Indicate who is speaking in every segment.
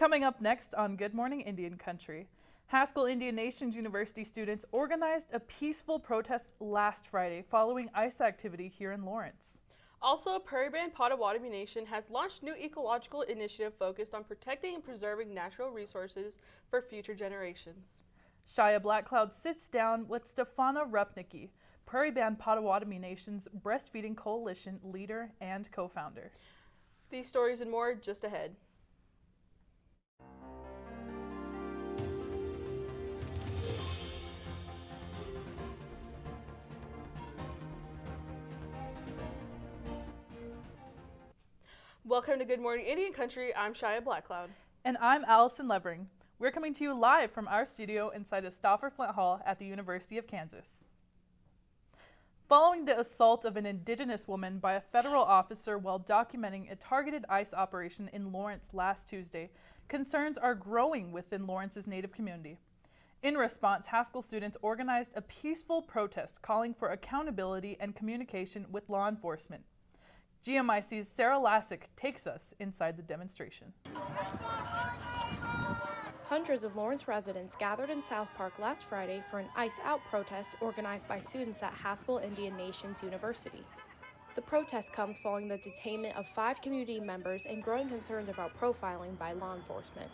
Speaker 1: Coming up next on Good Morning Indian Country, Haskell Indian Nations University students organized a peaceful protest last Friday following ICE activity here in Lawrence.
Speaker 2: Also, Prairie Band Potawatomi Nation has launched a new ecological initiative focused on protecting and preserving natural resources for future generations.
Speaker 1: Shia Blackcloud sits down with Stefana Rupnicki, Prairie Band Potawatomi Nation's Breastfeeding Coalition leader and co-founder.
Speaker 2: These stories and more just ahead. Welcome to Good Morning Indian Country. I'm Shia Blackcloud.
Speaker 1: And I'm Allison Levering. We're coming to you live from our studio inside of Stauffer Flint Hall at the University of Kansas. Following the assault of an Indigenous woman by a federal officer while documenting a targeted ICE operation in Lawrence last Tuesday, concerns are growing within Lawrence's Native community. In response, Haskell students organized a peaceful protest calling for accountability and communication with law enforcement. GMIC's Sarah Lassick takes us inside the demonstration.
Speaker 3: Hundreds of Lawrence residents gathered in South Park last Friday for an ICE Out protest organized by students at Haskell Indian Nations University. The protest comes following the detainment of 5 community members and growing concerns about profiling by law enforcement.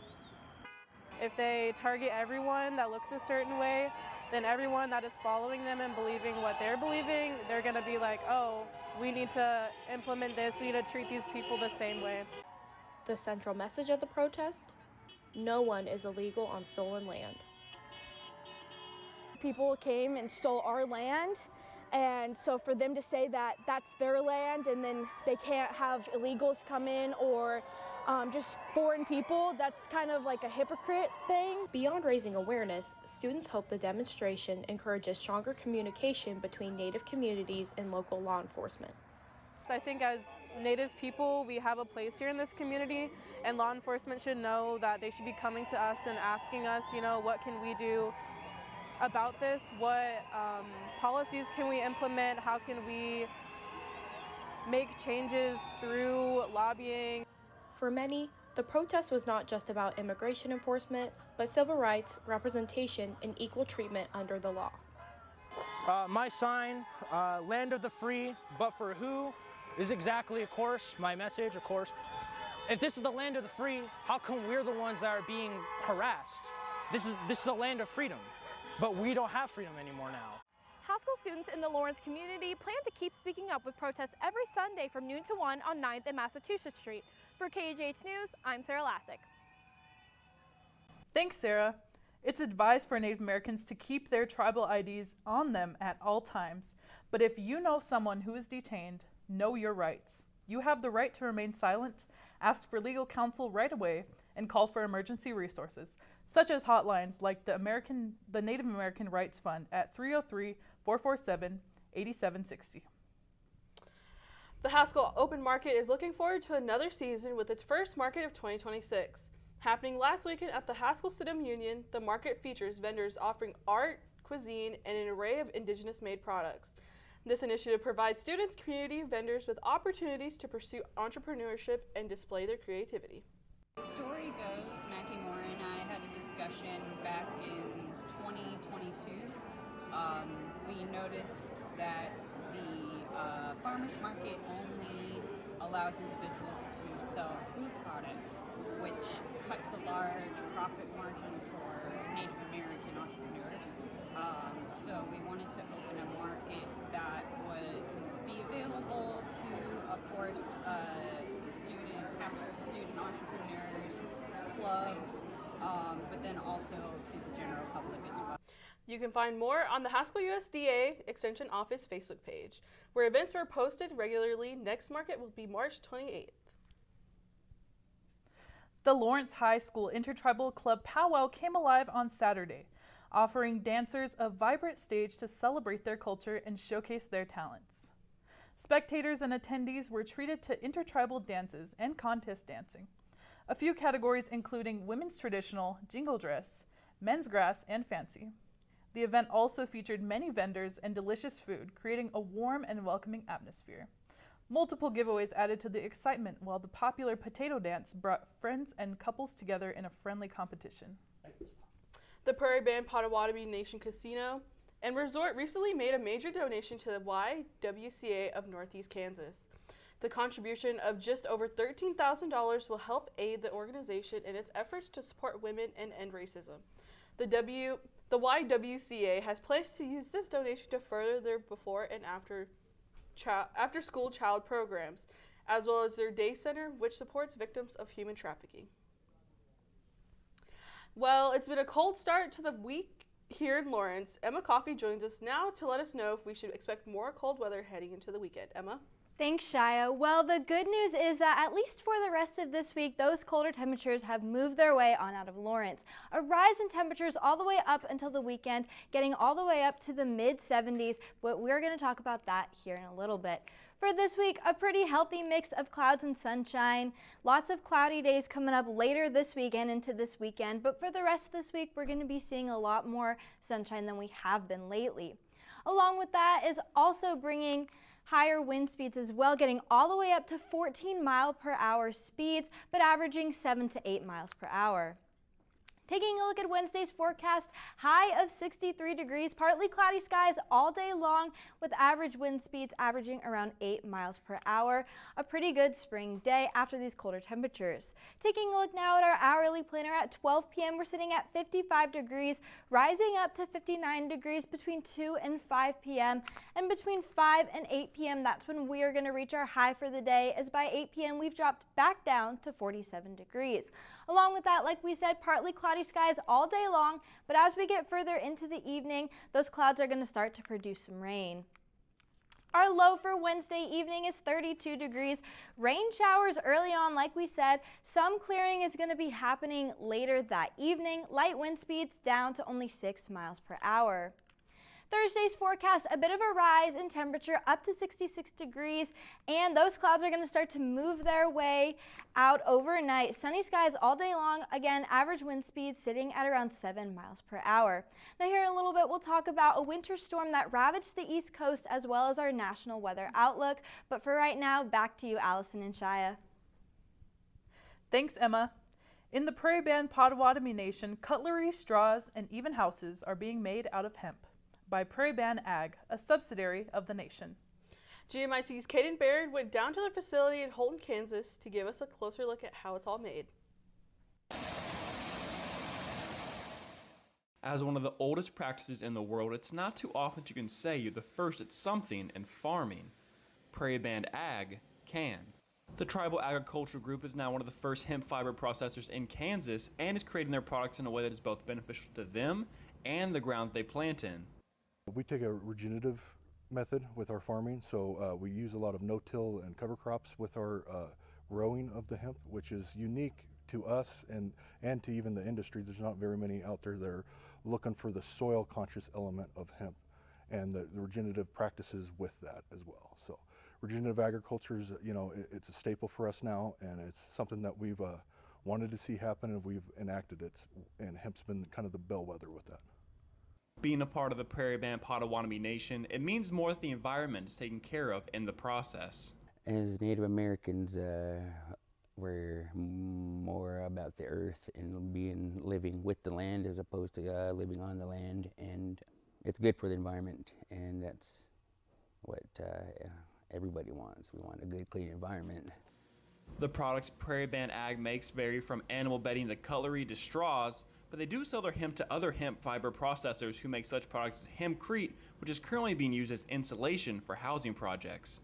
Speaker 4: If they target everyone that looks a certain way, then everyone that is following them and believing what they're believing, they're going to be like, oh, we need to implement this, we need to treat these people the same way.
Speaker 3: The central message of the protest? No one is illegal on stolen land.
Speaker 5: People came and stole our land, and so for them to say that that's their land and then they can't have illegals come in or just foreign people, that's kind of like a hypocrite thing.
Speaker 3: Beyond raising awareness, students hope the demonstration encourages stronger communication between Native communities and local law enforcement.
Speaker 4: So I think as Native people, we have a place here in this community, and law enforcement should know that they should be coming to us and asking us, what can we do about this? What policies can we implement? How can we make changes through lobbying?
Speaker 3: For many, the protest was not just about immigration enforcement, but civil rights, representation, and equal treatment under the law.
Speaker 6: My sign, land of the free, but for who, is exactly, of course, my message, of course. If this is the land of the free, how come we're the ones that are being harassed? This is the land of freedom, but we don't have freedom anymore now.
Speaker 7: Haskell students in the Lawrence community plan to keep speaking up with protests every Sunday from noon to 1 on 9th and Massachusetts Street. For KHH News, I'm Sarah Lassick.
Speaker 1: Thanks, Sarah. It's advised for Native Americans to keep their tribal IDs on them at all times. But if you know someone who is detained, know your rights. You have the right to remain silent, ask for legal counsel right away, and call for emergency resources, such as hotlines like the Native American Rights Fund at 303-447-8760.
Speaker 2: The Haskell Open Market is looking forward to another season with its first market of 2026. Happening last weekend at the Haskell Student Union, the market features vendors offering art, cuisine, and an array of Indigenous-made products. This initiative provides students, community, and vendors with opportunities to pursue entrepreneurship and display their creativity.
Speaker 8: The story goes, Mackie Moore and I had a discussion back in 2022. We noticed that the farmers market only allows individuals to sell food products, which cuts a large profit margin for Native American entrepreneurs. So we wanted to open a market that would be available to, of course, Haskell student entrepreneurs, clubs, but then also to the general public as well.
Speaker 2: You can find more on the Haskell USDA Extension Office Facebook page, where events are posted regularly. Next market will be March 28th.
Speaker 1: The Lawrence High School Intertribal Club Powwow came alive on Saturday, offering dancers a vibrant stage to celebrate their culture and showcase their talents. Spectators and attendees were treated to intertribal dances and contest dancing. A few categories including women's traditional, jingle dress, men's grass, and fancy. The event also featured many vendors and delicious food, creating a warm and welcoming atmosphere. Multiple giveaways added to the excitement, while the popular potato dance brought friends and couples together in a friendly competition.
Speaker 2: The Prairie Band Potawatomi Nation Casino and Resort recently made a major donation to the YWCA of Northeast Kansas. The contribution of just over $13,000 will help aid the organization in its efforts to support women and end racism. The YWCA has plans to use this donation to further their before and after school child programs, as well as their day center, which supports victims of human trafficking. Well, it's been a cold start to the week here in Lawrence. Emma Coffey joins us now to let us know if we should expect more cold weather heading into the weekend. Emma?
Speaker 9: Thanks, Shia. Well, the good news is that at least for the rest of this week, those colder temperatures have moved their way on out of Lawrence. A rise in temperatures all the way up until the weekend, getting all the way up to the mid-70s, but we're going to talk about that here in a little bit. For this week, a pretty healthy mix of clouds and sunshine. Lots of cloudy days coming up later this week and into this weekend, but for the rest of this week, we're going to be seeing a lot more sunshine than we have been lately. Along with that is also bringing higher wind speeds as well, getting all the way up to 14-mile-per-hour speeds, but averaging 7 to 8 miles per hour. Taking a look at Wednesday's forecast, high of 63 degrees, partly cloudy skies all day long with average wind speeds averaging around 8 miles per hour. A pretty good spring day after these colder temperatures. Taking a look now at our hourly planner at 12 p.m., we're sitting at 55 degrees, rising up to 59 degrees between 2 and 5 p.m. And between 5 and 8 p.m., that's when we are going to reach our high for the day, as by 8 p.m. we've dropped back down to 47 degrees. Along with that, like we said, partly cloudy skies all day long, but as we get further into the evening, those clouds are going to start to produce some rain. Our low for Wednesday evening is 32 degrees. Rain showers early on, like we said. Some clearing is going to be happening later that evening. Light wind speeds down to only 6 miles per hour. Thursday's forecast, a bit of a rise in temperature up to 66 degrees, and those clouds are going to start to move their way out overnight. Sunny skies all day long. Again, average wind speed sitting at around 7 miles per hour. Now here in a little bit, we'll talk about a winter storm that ravaged the East Coast as well as our national weather outlook. But for right now, back to you, Allison and Shia.
Speaker 1: Thanks, Emma. In the Prairie Band Potawatomi Nation, cutlery, straws, and even houses are being made out of hemp by Prairie Band Ag, a subsidiary of the nation.
Speaker 2: GMIC's Caden Baird went down to their facility in Holton, Kansas to give us a closer look at how it's all made.
Speaker 10: As one of the oldest practices in the world, it's not too often that you can say you're the first at something in farming. Prairie Band Ag can. The Tribal Agricultural Group is now one of the first hemp fiber processors in Kansas and is creating their products in a way that is both beneficial to them and the ground they plant in.
Speaker 11: We take a regenerative method with our farming, so we use a lot of no-till and cover crops with our growing of the hemp, which is unique to us and to even the industry. There's not very many out there that are looking for the soil conscious element of hemp and the regenerative practices with that as well. So regenerative agriculture is, it's a staple for us now, and it's something that we've wanted to see happen, and we've enacted it, and hemp's been kind of the bellwether with that.
Speaker 10: Being a part of the Prairie Band Potawatomi Nation, it means more that the environment is taken care of in the process.
Speaker 12: As Native Americans, we're more about the earth and living with the land as opposed to living on the land, and it's good for the environment, and that's what everybody wants. We want a good, clean environment.
Speaker 10: The products Prairie Band Ag makes vary from animal bedding to cutlery to straws, but they do sell their hemp to other hemp fiber processors who make such products as hempcrete, which is currently being used as insulation for housing projects.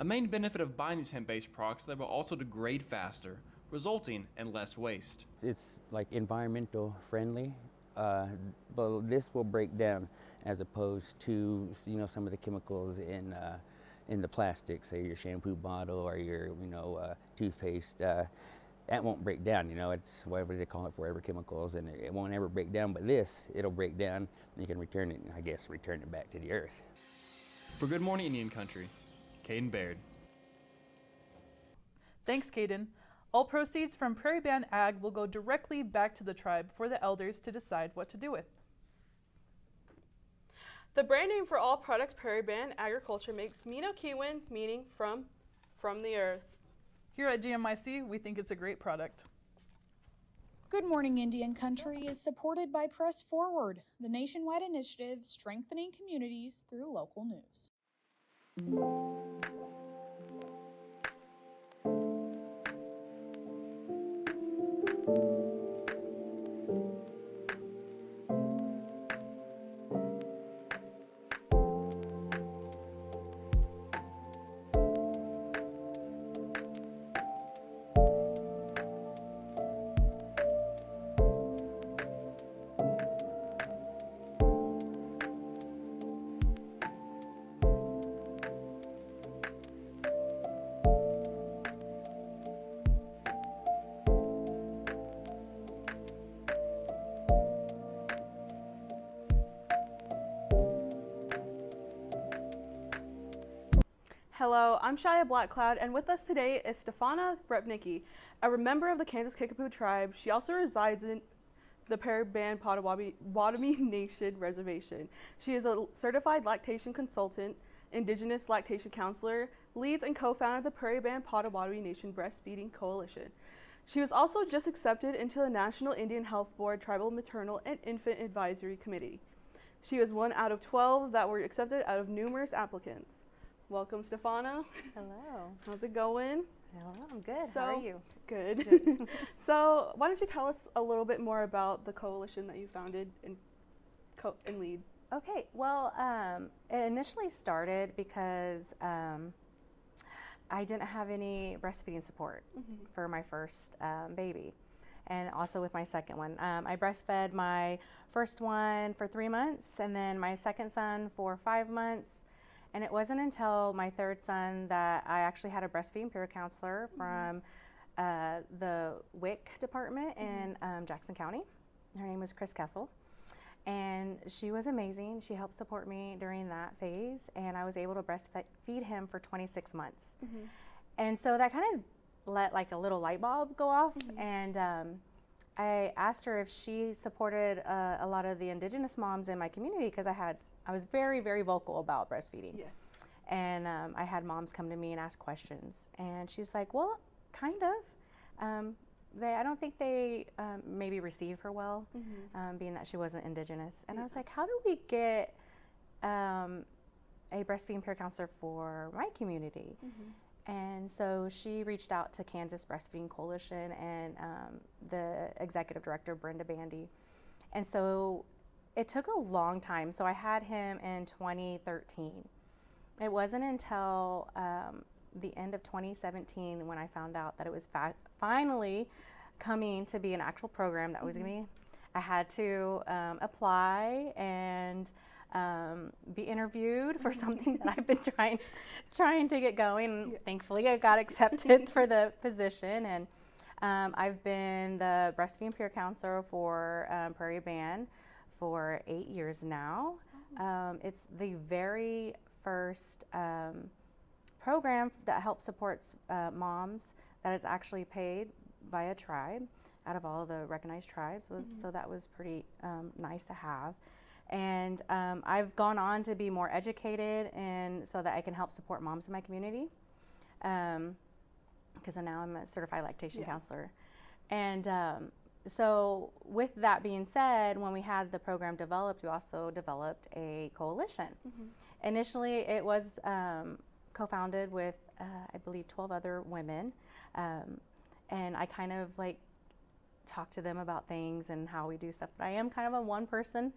Speaker 10: A main benefit of buying these hemp-based products is that they will also degrade faster, resulting in less waste.
Speaker 12: It's like environmental friendly, but this will break down as opposed to some of the chemicals in the plastic, say your shampoo bottle or your toothpaste. That won't break down. It's whatever they call it, forever chemicals, and it won't ever break down. But it'll break down, and you can return it, return it back to the earth.
Speaker 10: For Good Morning Indian Country, Caden Baird.
Speaker 1: Thanks, Caden. All proceeds from Prairie Band Ag will go directly back to the tribe for the elders to decide what to do with.
Speaker 2: The brand name for all products Prairie Band Agriculture makes Mino Kiwin, meaning from the earth.
Speaker 1: Here at GMIC, we think it's a great product.
Speaker 13: Good Morning Indian Country is supported by Press Forward, the nationwide initiative strengthening communities through local news.
Speaker 2: Hello, I'm Shia Blackcloud, and with us today is Stefana Repnicki, a member of the Kansas Kickapoo tribe. She also resides in the Prairie Band Potawatomi Nation Reservation. She is a certified lactation consultant, indigenous lactation counselor, leads and co-founder of the Prairie Band Potawatomi Nation Breastfeeding Coalition. She was also just accepted into the National Indian Health Board Tribal Maternal and Infant Advisory Committee. She was one out of 12 that were accepted out of numerous applicants. Welcome, Stefana.
Speaker 14: Hello.
Speaker 2: How's it going?
Speaker 14: Hello, I'm good. How are you?
Speaker 2: Good. So why don't you tell us a little bit more about the coalition that you founded and lead?
Speaker 14: Okay, well, it initially started because I didn't have any breastfeeding support for my first baby, and also with my second one. I breastfed my first one for 3 months, and then my second son for 5 months. And it wasn't until my third son that I actually had a breastfeeding peer counselor from the WIC department in Jackson County. Her name was Chris Kessel. And she was amazing. She helped support me during that phase. And I was able to breastfeed him for 26 months. And so that kind of let like a little light bulb go off. And I asked her if she supported a lot of the indigenous moms in my community, because I was very, very vocal about breastfeeding.
Speaker 2: Yes.
Speaker 14: And I had moms come to me and ask questions. And she's like, well, kind of. I don't think they maybe receive her well, being that she wasn't indigenous. And I was like, how do we get a breastfeeding peer counselor for my community? And so she reached out to Kansas Breastfeeding Coalition and the executive director, Brenda Bandy. And so it took a long time. So I had him in 2013. It wasn't until the end of 2017 when I found out that it was finally coming to be an actual program that was going to be. I had to apply and be interviewed for something that I've been trying to get going. Thankfully, I got accepted for the position, and I've been the breastfeeding peer counselor for Prairie Band for 8 years now. It's the very first program that helps supports moms that is actually paid by a tribe out of all the recognized tribes. So that was pretty nice to have. And I've gone on to be more educated, and so that I can help support moms in my community. Because now I'm a certified lactation counselor. And so with that being said, when we had the program developed, we also developed a coalition. Initially, it was co-founded with, I believe, 12 other women. And I kind of like talk to them about things and how we do stuff. But I am kind of a one-person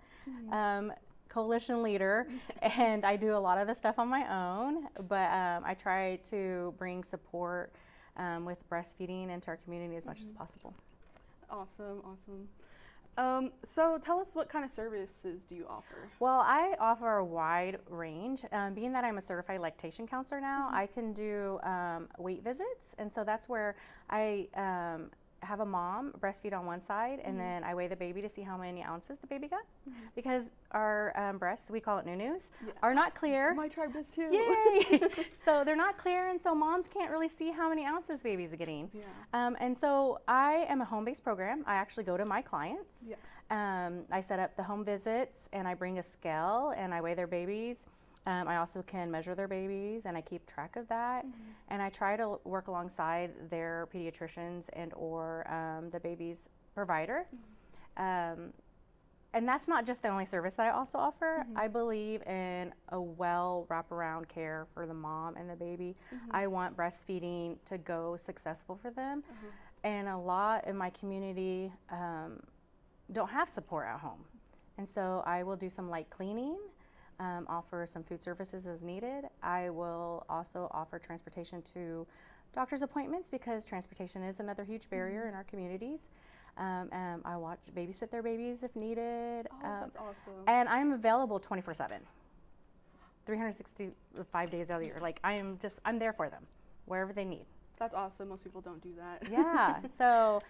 Speaker 14: coalition leader, and I do a lot of the stuff on my own. But I try to bring support with breastfeeding into our community as much as possible.
Speaker 2: Awesome, awesome. So tell us, what kind of services do you offer?
Speaker 14: Well, I offer a wide range. Being that I'm a certified lactation counselor now, I can do weight visits, and so that's where I have a mom breastfeed on one side, and then I weigh the baby to see how many ounces the baby got, because our breasts, we call it new-news, are not clear.
Speaker 2: My tribe does too.
Speaker 14: Yay! So they're not clear, and so moms can't really see how many ounces babies are getting. And so I am a home-based program. I actually go to my clients, I set up the home visits, and I bring a scale and I weigh their babies. I also can measure their babies, and I keep track of that. And I try to work alongside their pediatricians and or the baby's provider. And that's not just the only service that I also offer. I believe in a well wraparound care for the mom and the baby. I want breastfeeding to go successful for them. And a lot in my community don't have support at home. And so I will do some light cleaning, offer some food services as needed. I will also offer transportation to doctor's appointments because transportation is another huge barrier in our communities. And I babysit their babies if needed.
Speaker 2: That's awesome.
Speaker 14: And I'm available 24/7, 365 days out of the year. Like I'm there for them wherever they need.
Speaker 2: That's awesome. Most people don't do that.
Speaker 14: Yeah. So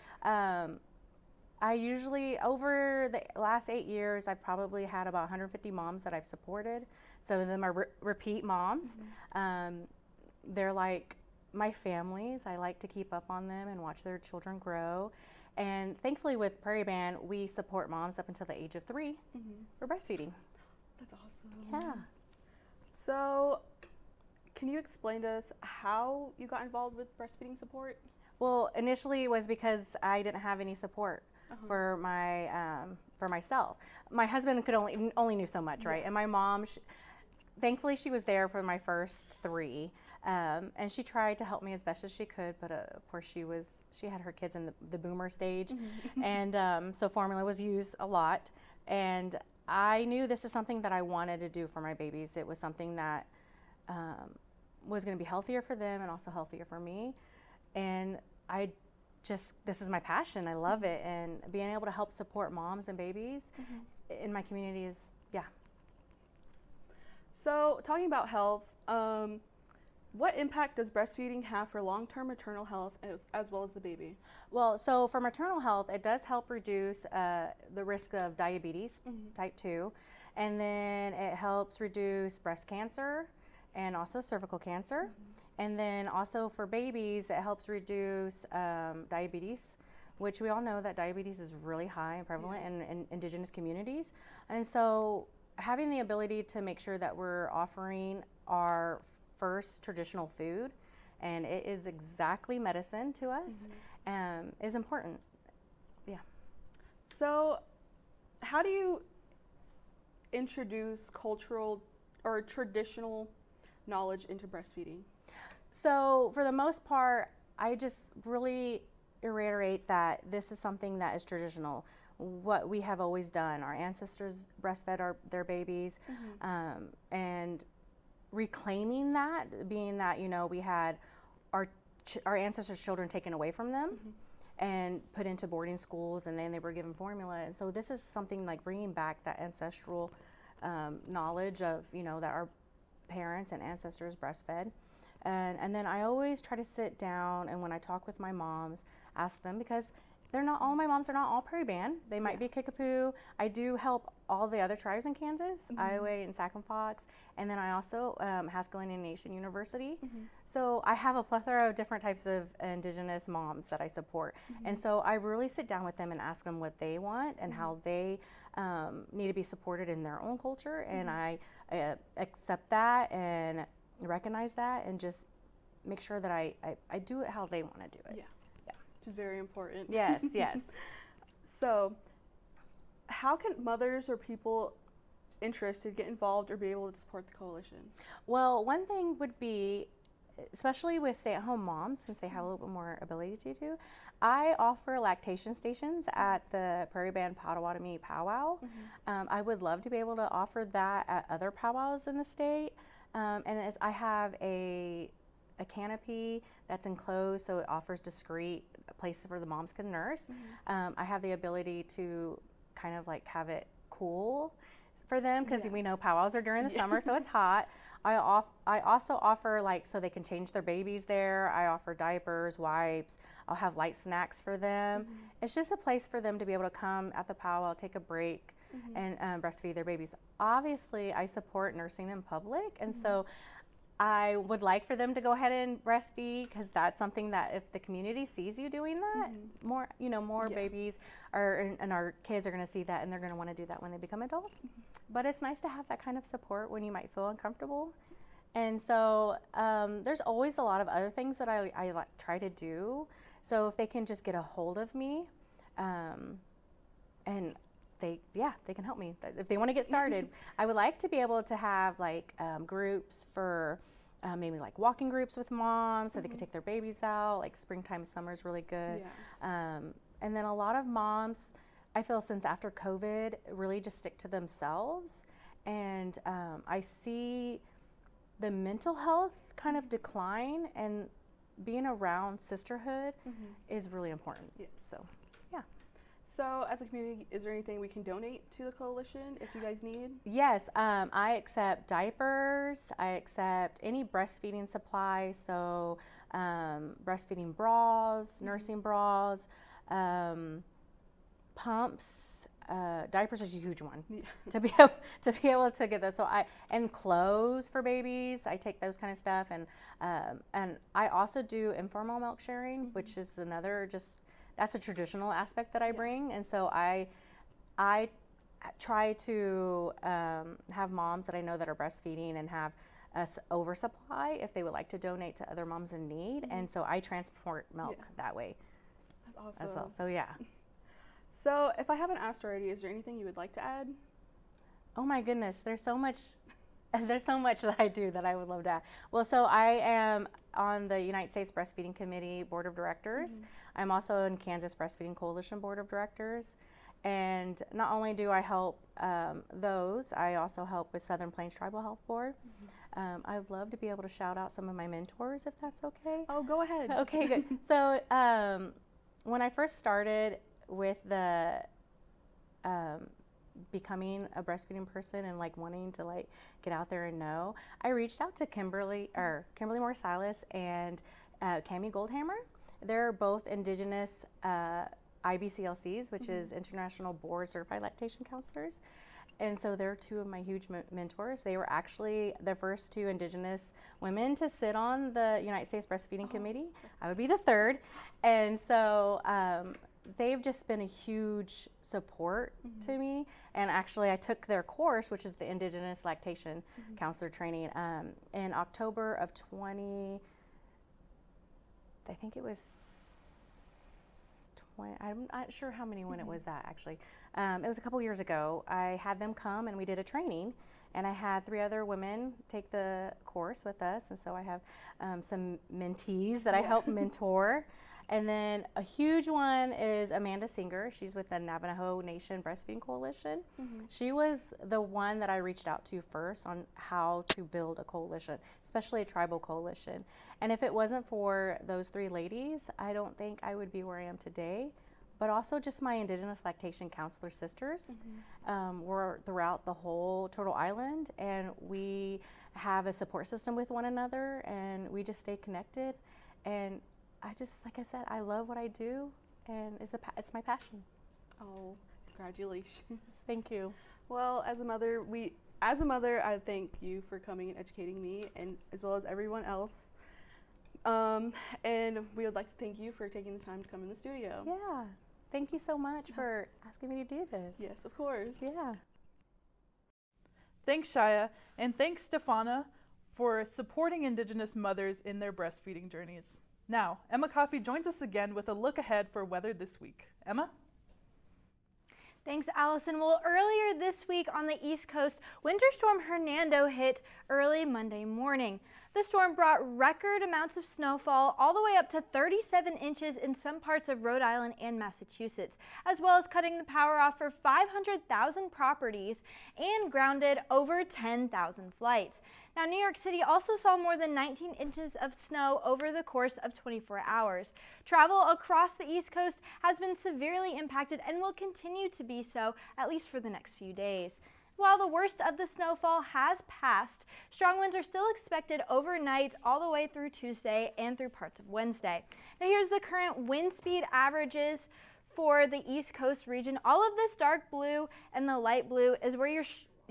Speaker 14: I usually, over the last 8 years, I've probably had about 150 moms that I've supported. Some of them are repeat moms. They're like my families. I like to keep up on them and watch their children grow. And thankfully with Prairie Band, we support moms up until the age of 3 for breastfeeding.
Speaker 2: That's awesome.
Speaker 14: Yeah.
Speaker 2: So can you explain to us how you got involved with breastfeeding support?
Speaker 14: Well, initially it was because I didn't have any support for myself. My husband could only knew so much, right? And my mom, thankfully she was there for my first 3. And she tried to help me as best as she could, but of course she had her kids in the boomer stage, and so formula was used a lot. And I knew this is something that I wanted to do for my babies. It was something that was going to be healthier for them and also healthier for me. And this is my passion. I love it, and being able to help support moms and babies in my community is, yeah.
Speaker 2: So talking about health, what impact does breastfeeding have for long-term maternal health as well as the baby?
Speaker 14: Well, so for maternal health, it does help reduce the risk of diabetes, type 2, and then it helps reduce breast cancer and also cervical cancer. And then also for babies, it helps reduce diabetes, which we all know that diabetes is really high and prevalent in indigenous communities. And so having the ability to make sure that we're offering our first traditional food, and it is exactly medicine to us, is important. Yeah.
Speaker 2: So how do you introduce cultural or traditional knowledge into breastfeeding?
Speaker 14: So for the most part, I just really reiterate that this is something that is traditional, what we have always done. Our ancestors breastfed their babies, and reclaiming that, being that, we had our ancestors' children taken away from them and put into boarding schools, and then they were given formula. And so this is something like bringing back that ancestral knowledge of, that our parents and ancestors breastfed. And then I always try to sit down, and when I talk with my moms, ask them, because all my moms are not all Prairie Band. They might be Kickapoo. I do help all the other tribes in Kansas, Iowa and Sac and Fox, and then I also Haskell Indian Nation University. So I have a plethora of different types of indigenous moms that I support. And so I really sit down with them and ask them what they want and how they need to be supported in their own culture, and I accept that and recognize that and just make sure that I do it how they want to do it.
Speaker 2: Yeah. Which is very important.
Speaker 14: Yes, yes.
Speaker 2: So how can mothers or people interested get involved or be able to support the coalition?
Speaker 14: Well, one thing would be, especially with stay-at-home moms, since they have a little bit more ability to do, I offer lactation stations at the Prairie Band Potawatomi Powwow. I would love to be able to offer that at other powwows in the state. And I have a canopy that's enclosed, so it offers discreet places for the moms can nurse. I have the ability to kind of like have it cool for them, because we know powwows are during the summer, so it's hot. I also offer, like, so they can change their babies there. I offer diapers, wipes. I'll have light snacks for them. It's just a place for them to be able to come at the powwow, take a break, and breastfeed their babies. Obviously, I support nursing in public, and so I would like for them to go ahead and breastfeed, because that's something that if the community sees you doing that, more babies and our kids are going to see that, and they're going to want to do that when they become adults. But it's nice to have that kind of support when you might feel uncomfortable. And so there's always a lot of other things that I like try to do. So if they can just get a hold of me, and they can help me if they want to get started. I would like to be able to have like groups for maybe like walking groups with moms, so they can take their babies out. Like springtime, summer is really good. And then a lot of moms, I feel since after COVID, really just stick to themselves. And I see the mental health kind of decline, and being around sisterhood is really important. So, yeah.
Speaker 2: So, as a community, is there anything we can donate to the coalition if you guys need?
Speaker 14: Yes, I accept diapers. I accept any breastfeeding supplies. So, breastfeeding bras, nursing bras, pumps. Diapers is a huge one to be able to get those. So and clothes for babies. I take those kind of stuff, and I also do informal milk sharing, which is another that's a traditional aspect that I bring. And so I try to have moms that I know that are breastfeeding and have us oversupply if they would like to donate to other moms in need. And so I transport milk that way.
Speaker 2: That's awesome.
Speaker 14: As well. So yeah.
Speaker 2: So if I haven't asked already, is there anything you would like to add?
Speaker 14: Oh my goodness, there's so much that I do that I would love to add. Well, so I am on the United States Breastfeeding Committee Board of Directors. I'm also in Kansas Breastfeeding Coalition Board of Directors. And not only do I help those, I also help with Southern Plains Tribal Health Board. I'd love to be able to shout out some of my mentors, if that's okay.
Speaker 2: Oh, go ahead.
Speaker 14: Okay, good. So when I first started with the becoming a breastfeeding person and like wanting to like get out there and know, I reached out to Kimberly Moore Silas and Cami Goldhammer. They're both Indigenous IBCLCs, which is International Board Certified Lactation Counselors. And so they're two of my huge mentors. They were actually the first two Indigenous women to sit on the United States Breastfeeding Committee. I would be the third. And so they've just been a huge support to me. And actually I took their course, which is the Indigenous Lactation Counselor Training, in October of I think it was 20, I'm not sure how many when it was that actually. It was a couple years ago. I had them come and we did a training, and I had 3 other women take the course with us. And so I have some mentees that I help mentor. And then a huge one is Amanda Singer. She's with the Navajo Nation Breastfeeding Coalition. She was the one that I reached out to first on how to build a coalition, especially a tribal coalition. And if it wasn't for those 3 ladies, I don't think I would be where I am today. But also just my Indigenous Lactation Counselor sisters. We're throughout the whole Turtle Island, and we have a support system with one another, and we just stay connected. And I just, like I said, I love what I do, and it's my passion.
Speaker 2: Oh, congratulations.
Speaker 14: Thank you.
Speaker 2: Well, as a mother, I thank you for coming and educating me, and as well as everyone else. And we would like to thank you for taking the time to come in the studio.
Speaker 14: Yeah. Thank you so much for asking me to do this.
Speaker 2: Yes, of course.
Speaker 14: Yeah.
Speaker 1: Thanks, Shia, and thanks, Stefana, for supporting Indigenous mothers in their breastfeeding journeys. Now, Emma Coffey joins us again with a look ahead for weather this week. Emma?
Speaker 9: Thanks, Allison. Well, earlier this week on the East Coast, Winter Storm Hernando hit early Monday morning. The storm brought record amounts of snowfall, all the way up to 37 inches in some parts of Rhode Island and Massachusetts, as well as cutting the power off for 500,000 properties and grounded over 10,000 flights. Now, New York City also saw more than 19 inches of snow over the course of 24 hours. Travel across the East Coast has been severely impacted and will continue to be so, at least for the next few days. While the worst of the snowfall has passed, strong winds are still expected overnight all the way through Tuesday and through parts of Wednesday. Now here's the current wind speed averages for the East Coast region. All of this dark blue and the light blue is where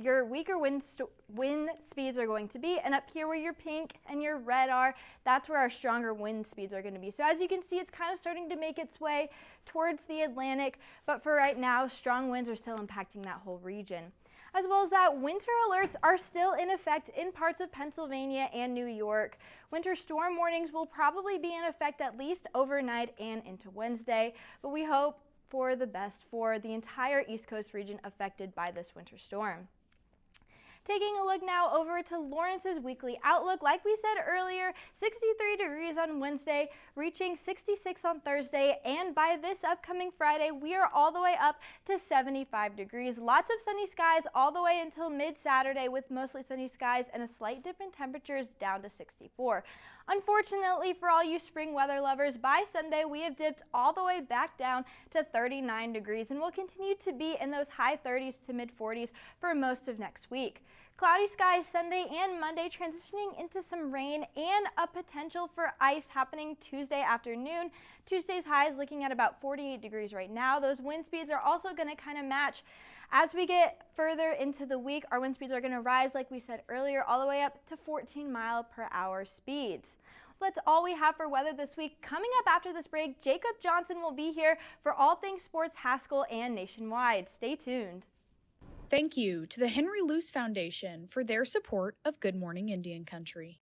Speaker 9: your weaker wind speeds are going to be, and up here where your pink and your red are, that's where our stronger wind speeds are going to be. So as you can see, it's kind of starting to make its way towards the Atlantic, but for right now, strong winds are still impacting that whole region. As well as that, winter alerts are still in effect in parts of Pennsylvania and New York. Winter storm warnings will probably be in effect at least overnight and into Wednesday, but we hope for the best for the entire East Coast region affected by this winter storm. Taking a look now over to Lawrence's weekly outlook. Like we said earlier, 63 degrees on Wednesday, reaching 66 on Thursday, and by this upcoming Friday, we are all the way up to 75 degrees. Lots of sunny skies all the way until mid-Saturday with mostly sunny skies and a slight dip in temperatures down to 64. Unfortunately for all you spring weather lovers, by Sunday we have dipped all the way back down to 39 degrees and will continue to be in those high 30s to mid 40s for most of next week. Cloudy skies Sunday and Monday, transitioning into some rain and a potential for ice happening Tuesday afternoon. Tuesday's high is looking at about 48 degrees right now. Those wind speeds are also going to kind of match. As we get further into the week, our wind speeds are going to rise, like we said earlier, all the way up to 14-mile-per-hour speeds. That's all we have for weather this week. Coming up after this break, Jacob Johnson will be here for all things sports Haskell and nationwide. Stay tuned.
Speaker 13: Thank you to the Henry Luce Foundation for their support of Good Morning Indian Country.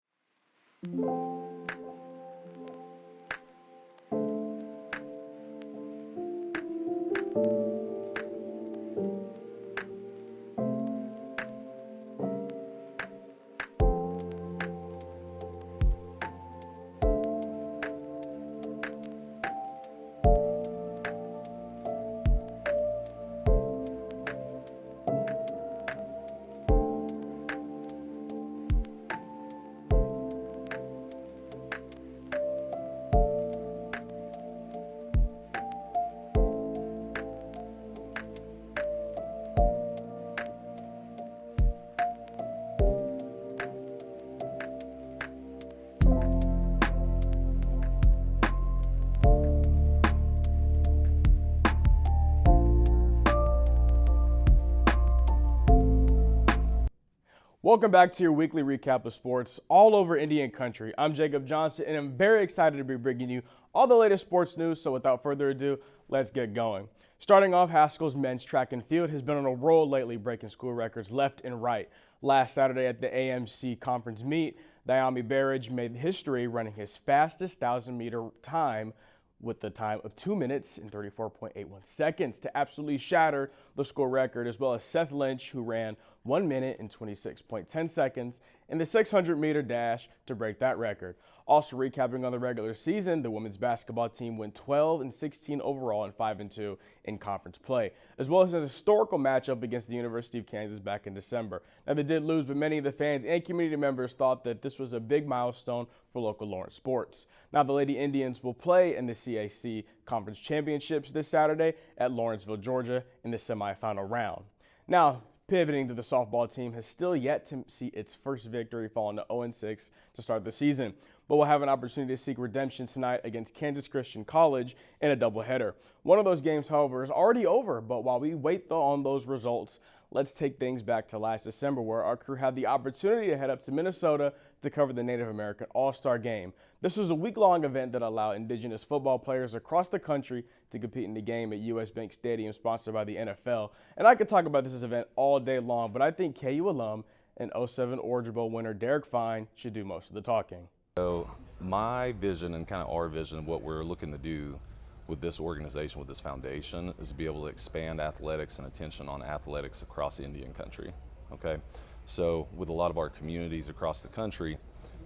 Speaker 15: Welcome back to your weekly recap of sports all over Indian Country. I'm Jacob Johnson, and I'm very excited to be bringing you all the latest sports news. So without further ado, let's get going. Starting off, Haskell's men's track and field has been on a roll lately, breaking school records left and right. Last Saturday at the AMC conference meet, Diami Barrage made history running his fastest 1,000-meter time with the time of 2 minutes and 34.81 seconds to absolutely shatter the school record, as well as Seth Lynch, who ran 1 minute and 26.10 seconds in the 600-meter dash to break that record. Also recapping on the regular season, the women's basketball team went 12-16 overall and 5-2 in conference play, as well as a historical matchup against the University of Kansas back in December. Now, they did lose, but many of the fans and community members thought that this was a big milestone for local Lawrence sports. Now, the Lady Indians will play in the CAC Conference Championships this Saturday at Lawrenceville, Georgia in the semifinal round. Now, pivoting to the softball team has still yet to see its first victory, falling to 0-6 to start the season, but will have an opportunity to seek redemption tonight against Kansas Christian College in a doubleheader. One of those games, however, is already over, but while we wait on those results, let's take things back to last December, where our crew had the opportunity to head up to Minnesota to cover the Native American All-Star Game. This was a week-long event that allowed Indigenous football players across the country to compete in the game at U.S. Bank Stadium, sponsored by the NFL. And I could talk about this event all day long, but I think KU alum and 07 Orange Bowl winner Derek Fine should do most of the talking.
Speaker 16: So my vision and kind of our vision of what we're looking to do with this organization, with this foundation, is to be able to expand athletics and attention on athletics across Indian Country, okay? So with a lot of our communities across the country,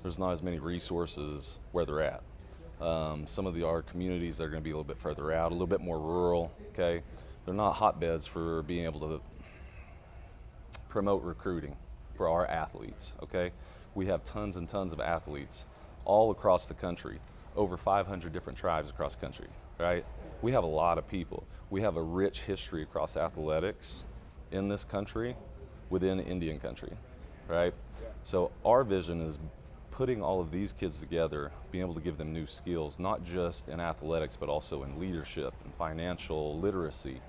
Speaker 16: there's not as many resources where they're at. Some of our communities that are going to be a little bit further out, a little bit more rural, okay? They're not hotbeds for being able to promote recruiting for our athletes, okay? We have tons and tons of athletes all across the country, over 500 different tribes across the country, right? We have a lot of people. We have a rich history across athletics in this country, within Indian Country, right? So our vision is putting all of these kids together, being able to give them new skills, not just in athletics, but also in leadership and financial literacy,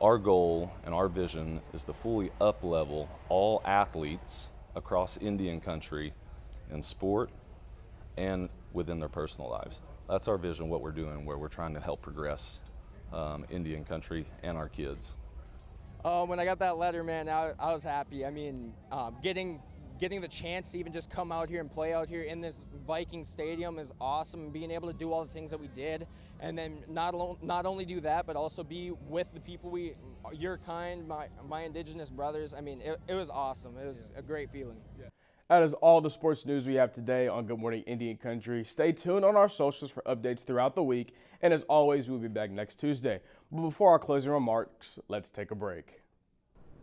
Speaker 16: Our goal and our vision is to fully up-level all athletes across Indian country in sport and within their personal lives. That's our vision, what we're doing, where we're trying to help progress Indian country and our kids.
Speaker 17: When I got that letter, man, I was happy. I mean, getting the chance to even just come out here and play out here in this Viking stadium is awesome. Being able to do all the things that we did, and then not only do that, but also be with the people your kind, my indigenous brothers. I mean, it was awesome. It was a great feeling.
Speaker 15: Yeah. That is all the sports news we have today on Good Morning Indian Country. Stay tuned on our socials for updates throughout the week. And as always, we'll be back next Tuesday. But before our closing remarks, let's take a break.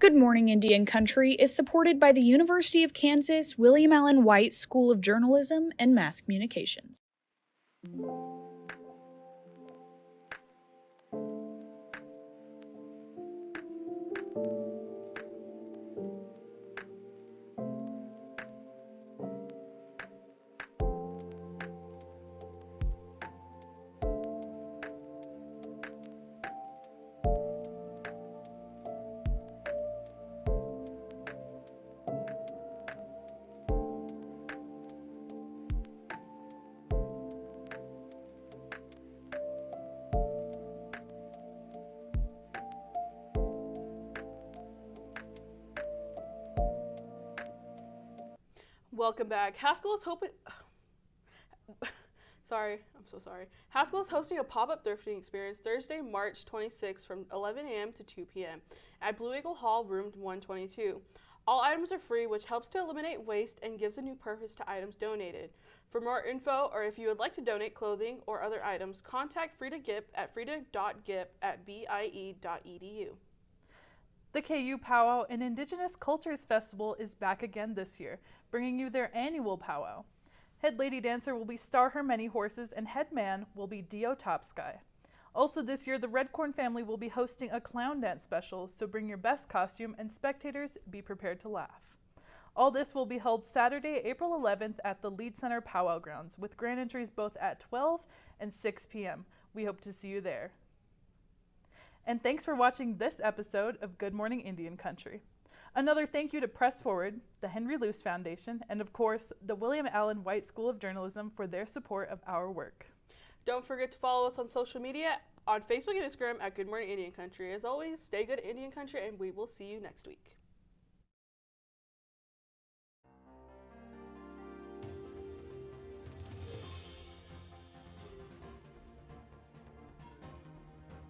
Speaker 13: Good Morning Indian Country is supported by the University of Kansas William Allen White School of Journalism and Mass Communications.
Speaker 2: Welcome back. Haskell is hoping. Sorry, I'm so sorry. Haskell is hosting a pop-up thrifting experience Thursday, March 26th from 11 a.m. to 2 p.m. at Blue Eagle Hall, room 122. All items are free, which helps to eliminate waste and gives a new purpose to items donated. For more info, or if you would like to donate clothing or other items, contact Frida Gip at frida.gip@bie.edu.
Speaker 1: The KU Powwow and Indigenous Cultures Festival is back again this year, bringing you their annual powwow. Head lady dancer will be Star Her Many Horses and head man will be Dio Topsky. Also this year, the Redcorn family will be hosting a clown dance special, so bring your best costume and spectators be prepared to laugh. All this will be held Saturday, April 11th at the Lead Center Powwow Grounds, with grand entries both at 12 and 6 p.m. We hope to see you there. And thanks for watching this episode of Good Morning Indian Country. Another thank you to Press Forward, the Henry Luce Foundation, and of course, the William Allen White School of Journalism for their support of our work.
Speaker 2: Don't forget to follow us on social media, on Facebook and Instagram at Good Morning Indian Country. As always, stay good Indian Country, and we will see you next week.